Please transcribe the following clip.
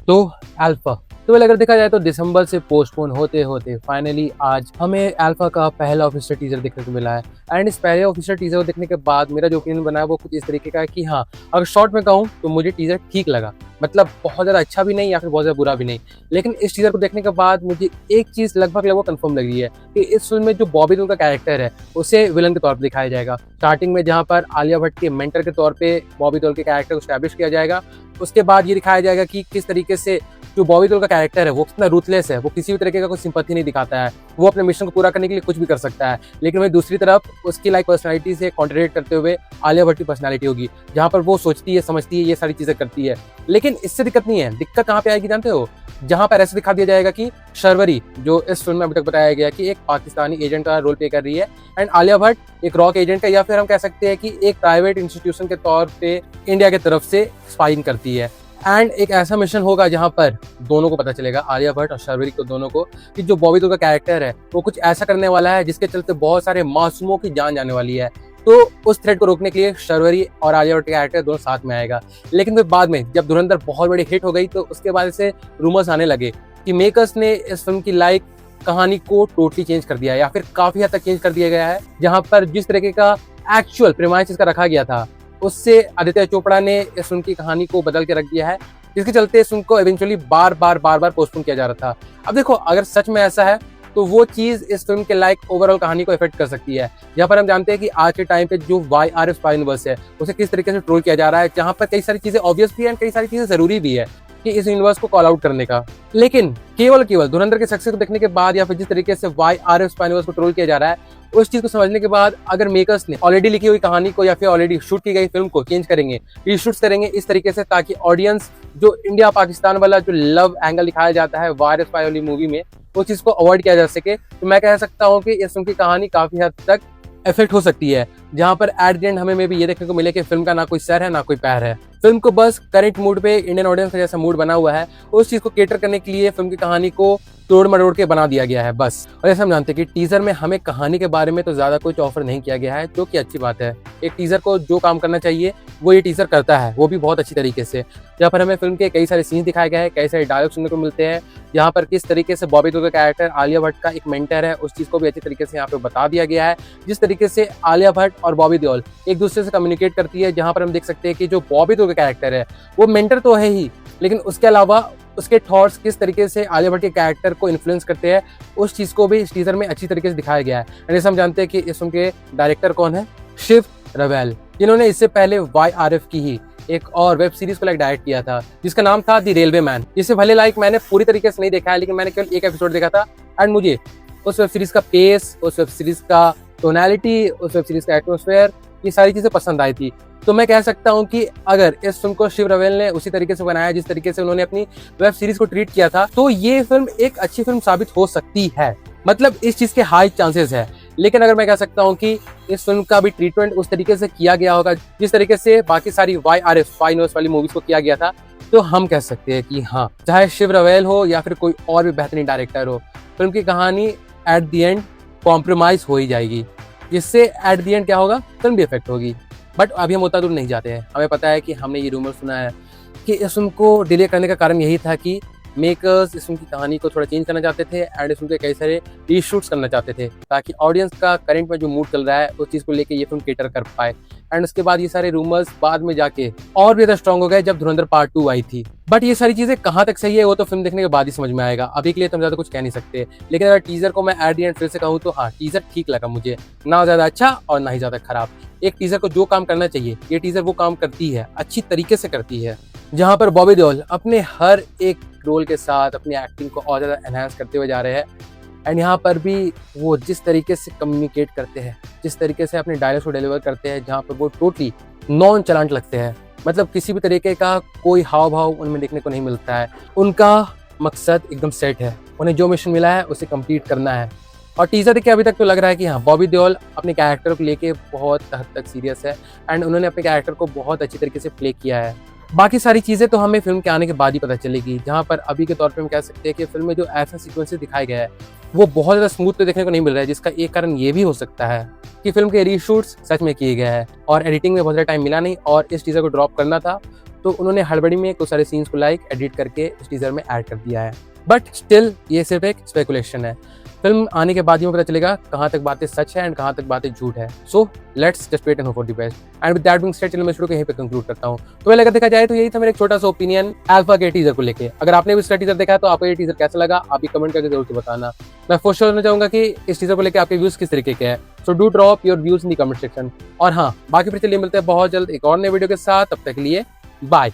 तो अल्फा तो वेल अगर देखा जाए तो दिसंबर से पोस्टपोन होते होते फाइनली आज हमें अल्फा का पहला ऑफिशियल टीजर देखने को मिला है। एंड इस पहले ऑफिशियल टीजर को देखने के बाद मेरा जो ओपिनियन बना है वो कुछ इस तरीके का है कि हाँ, अगर शॉर्ट में कहूँ तो मुझे टीजर ठीक लगा। मतलब बहुत ज़्यादा अच्छा भी नहीं या फिर बहुत ज़्यादा बुरा भी नहीं, लेकिन इस टीजर को देखने के बाद मुझे एक चीज़ लगभग कंफर्म लग रही है कि इस फिल्म में जो बॉबी देओल का कैरेक्टर है उसे विलन के तौर पर दिखाया जाएगा। स्टार्टिंग में जहाँ पर आलिया भट्ट के मेंटर के तौर पे बॉबी देओल के कैरेक्टर को स्टैब्लिश किया जाएगा, उसके बाद ये दिखाया जाएगा कि किस तरीके से जो बॉबी देओल का कैरेक्टर है वो कितना रूथलेस है, वो किसी भी तरीके का कोई सिंपैथी नहीं दिखाता है, वो अपने मिशन को पूरा करने के लिए कुछ भी कर सकता है। लेकिन वहीं दूसरी तरफ उसकी पर्सनालिटी से कॉन्ट्रडिक्ट करते हुए आलिया भट्ट की पर्सनालिटी होगी, जहाँ पर वो सोचती है, समझती है, ये सारी चीजें करती है। लेकिन इससे दिक्कत नहीं है, दिक्कत कहाँ पे आएगी जानते हो? जहाँ पर ऐसे दिखा दिया जाएगा कि शर्वरी जो इस फिल्म में अभी तक बताया गया कि एक पाकिस्तानी एजेंट का रोल प्ले कर रही है एंड आलिया भट्ट एक रॉक एजेंट का, या फिर हम कह सकते हैं कि एक प्राइवेट इंस्टीट्यूशन के तौर पे इंडिया की तरफ से स्पाइंग करती है। एंड एक ऐसा मिशन होगा जहां पर दोनों को पता चलेगा, आलिया भट्ट और शर्वरी को, दोनों को, कि जो बॉबी देओल का कैरेक्टर है वो कुछ ऐसा करने वाला है जिसके चलते बहुत सारे मासूमों की जान जाने वाली है। तो उस थ्रेट को रोकने के लिए शर्वरी और आलिया भट्ट का कैरेक्टर दोनों साथ में आएगा। लेकिन फिर बाद में जब धुरंधर बहुत बड़ी हिट हो गई तो उसके बाद से रूमर्स आने लगे कि मेकर्स ने इस फिल्म की कहानी को टोटली चेंज कर दिया है या फिर काफी हद तक चेंज कर दिया गया है। जहां पर जिस तरीके का एक्चुअल प्रेमाइस इसका रखा गया था उससे आदित्य चोपड़ा ने इस फिल्म की कहानी को बदल के रख दिया है, जिसके चलते इस फिल्म को इवेंचुअली बार बार पोस्टपोन किया जा रहा था। अब देखो, अगर सच में ऐसा है तो वो चीज इस फिल्म के ओवरऑल कहानी को इफेक्ट कर सकती है। जहाँ पर हम जानते हैं कि आज के टाइम पे जो YRF स्पाई यूनिवर्स है उसे किस तरीके से ट्रोल किया जा रहा है, जहाँ पर कई सारी चीजें ऑब्वियस भी है और कई सारी चीजें जरूरी भी है कि इस यूनिवर्स को कॉल आउट करने का। लेकिन केवल धुरंधर के सक्सेस को देखने के बाद या फिर जिस तरीके से YRF स्पाई यूनिवर्स को ट्रोल किया जा रहा है, उस चीज को समझने के बाद अगर मेकर्स ने ऑलरेडी लिखी हुई कहानी को या फिर ऑलरेडी शूट की गई फिल्म को चेंज करेंगे, रीशूट करेंगे इस तरीके से ताकि ऑडियंस जो इंडिया पाकिस्तान वाला जो लव एंगल दिखाया जाता है YRF स्पाई वाली मूवी में, वो चीज को अवॉइड किया जा सके, तो मैं कह सकता हूँ कि इस फिल्म की कहानी काफी हद तक इफेक्ट हो सकती है। जहां पर एट द एंड हमें में भी ये देखने को मिले कि फिल्म का ना कोई सर है ना कोई पैर है। फिल्म को बस करंट मूड पे इंडियन ऑडियंस का जैसा मूड बना हुआ है उस चीज को केटर करने के लिए फिल्म की कहानी को तोड़ मरोड़ के बना दिया गया है बस। और जैसे हम जानते हैं कि टीजर में हमें कहानी के बारे में तो ज्यादा कुछ ऑफर नहीं किया गया है, जो कि अच्छी बात है। एक टीजर को जो काम करना चाहिए वो ये टीजर करता है, वो भी बहुत अच्छी तरीके से। जहाँ पर हमें फिल्म के कई सारे सीन्स दिखाए गए हैं, कई सारे डायलॉग सुनने को मिलते हैं, यहाँ पर किस तरीके से बॉबी देओल का कैरेक्टर आलिया भट्ट का एक मेंटर है उस चीज को भी अच्छी तरीके से यहाँ पे बता दिया गया है। जिस तरीके से आलिया भट्ट और बॉबी देओल एक दूसरे से कम्युनिकेट करती है, जहाँ पर हम देख सकते हैं कि जो बॉबी देओल का कैरेक्टर है वो मेंटर तो है ही, लेकिन उसके अलावा उसके थॉट्स किस तरीके से आलिया भट्ट के कैरेक्टर को इन्फ्लुएंस करते हैं उस चीज को भी इस टीजर में अच्छी तरीके से दिखाया गया है। जैसे हम जानते हैं कि इस फिल्म के डायरेक्टर कौन है, शिव रवेल, जिन्होंने इससे पहले YRF की ही एक और वेब सीरीज को डायरेक्ट किया था जिसका नाम था द रेलवे मैन। जिसे भले मैंने पूरी तरीके से नहीं देखा है, लेकिन मैंने केवल एक एपिसोड देखा था एंड मुझे उस वेब सीरीज का पेस, उस वेब सीरीज का टोनैलिटी, उस वेब सीरीज का एटमॉस्फेयर, ये सारी चीजें पसंद आई थी। तो मैं कह सकता हूं कि अगर इस फिल्म को शिव रवेल ने उसी तरीके से बनाया जिस तरीके से उन्होंने अपनी वेब सीरीज को ट्रीट किया था, तो ये फिल्म एक अच्छी फिल्म साबित हो सकती है। मतलब इस चीज के हाई चांसेस है। लेकिन अगर मैं कह सकता हूं कि इस फिल्म का भी ट्रीटमेंट उस तरीके से किया गया होगा जिस तरीके से बाकी सारी YRF स्पाई यूनिवर्स वाली मूवीज को किया गया था, तो हम कह सकते हैं कि हाँ, चाहे शिव रवेल हो या फिर कोई और भी बेहतरीन डायरेक्टर हो, फिल्म की कहानी एट द एंड कॉम्प्रोमाइज हो ही जाएगी, जिससे एट द एंड क्या होगा, फिल्म भी इफेक्ट होगी। बट अभी हम उतना दूर नहीं जाते हैं। हमें पता है कि हमने ये रूमर सुना है कि इस फिल्म को डिले करने का कारण यही था कि मेकर्स इस फिल्म की कहानी को थोड़ा चेंज करना चाहते थे एंड इस फिल्म के कई सारे रीशूट्स करना चाहते थे ताकि ऑडियंस का करंट में जो मूड चल रहा है उस चीज़ को लेके ये फिल्म केटर कर पाए। एंड उसके बाद ये सारे रूमर्स बाद में जाके और भी ज़्यादा स्ट्रॉन्ग हो गए जब धुरंधर पार्ट 2 आई थी। बट ये सारी चीज़ें कहाँ तक सही है वो तो फिल्म देखने के बाद ही समझ में आएगा। अभी के लिए तो हम ज़्यादा कुछ कह नहीं सकते। लेकिन अगर टीजर को मैं एट द एंड फिर से कहूँ तो हाँ, टीजर ठीक लगा मुझे, ना ज़्यादा अच्छा और ना ही ज़्यादा खराब। एक टीजर को जो काम करना चाहिए ये टीजर वो काम करती है, अच्छी तरीके से करती है। जहाँ पर बॉबी देओल अपने हर एक रोल के साथ अपनी एक्टिंग को और ज़्यादा एनहांस करते हुए जा रहे हैं। एंड यहाँ पर भी वो जिस तरीके से कम्युनिकेट करते हैं, जिस तरीके से अपने डायलॉग को डिलीवर करते हैं, जहाँ पर वो टोटली नॉन चलांट लगते हैं। मतलब किसी भी तरीके का कोई हाव भाव उनमें देखने को नहीं मिलता है। उनका मकसद एकदम सेट है, उन्हें जो मिशन मिला है उसे कंप्लीट करना है। और टीजर देख के अभी तक तो लग रहा है कि हाँ, बॉबी देओल अपने कैरेक्टर को लेके बहुत हद तक सीरियस है एंड उन्होंने अपने कैरेक्टर को बहुत अच्छी तरीके से प्ले किया है। बाकी सारी चीज़ें तो हमें फिल्म के आने के बाद ही पता चलेगी। जहाँ पर अभी के तौर पे हम कह सकते हैं कि फिल्म में जो एक्शन सीक्वेंसेस दिखाए गए हैं वो बहुत ज़्यादा स्मूथ तो देखने को नहीं मिल रहा है, जिसका एक कारण ये भी हो सकता है कि फिल्म के रीशूट्स सच में किए गए हैं और एडिटिंग में बहुत ज़्यादा टाइम मिला नहीं और इस टीजर को ड्रॉप करना था तो उन्होंने हड़बड़ी में कुछ सारे सीन्स को लाइक एडिट करके इस टीजर में ऐड कर दिया है। बट स्टिल ये सिर्फ एक स्पेकुलेशन है। फिल्म आने के बाद ही पता चलेगा कहाँ तक बातें सच है एंड कहाँ तक बातें झूठ है। So let's just wait and hope for the best. And with that being said चलो मैं इस वीडियो को यहीं पे कंक्लूड करता हूँ। तो अगर देखा जाए तो यही था मेरा एक छोटा सा ओपिनियन अल्फा के टीजर को लेके। अगर आपने भी इसका टीजर देखा है तो आपको ये टीजर कैसा लगा आप भी कमेंट करके जरूर से बताना। मैं फॉर श्योर होना चाहूंगा कि इस टीजर को लेकर आपके व्यूज किस तरीके के हैं। So do drop your views in the comment section. और हाँ, बाकी फिर चलिए मिलते हैं बहुत जल्द एक और नए वीडियो के साथ। तब तक के लिए बाय।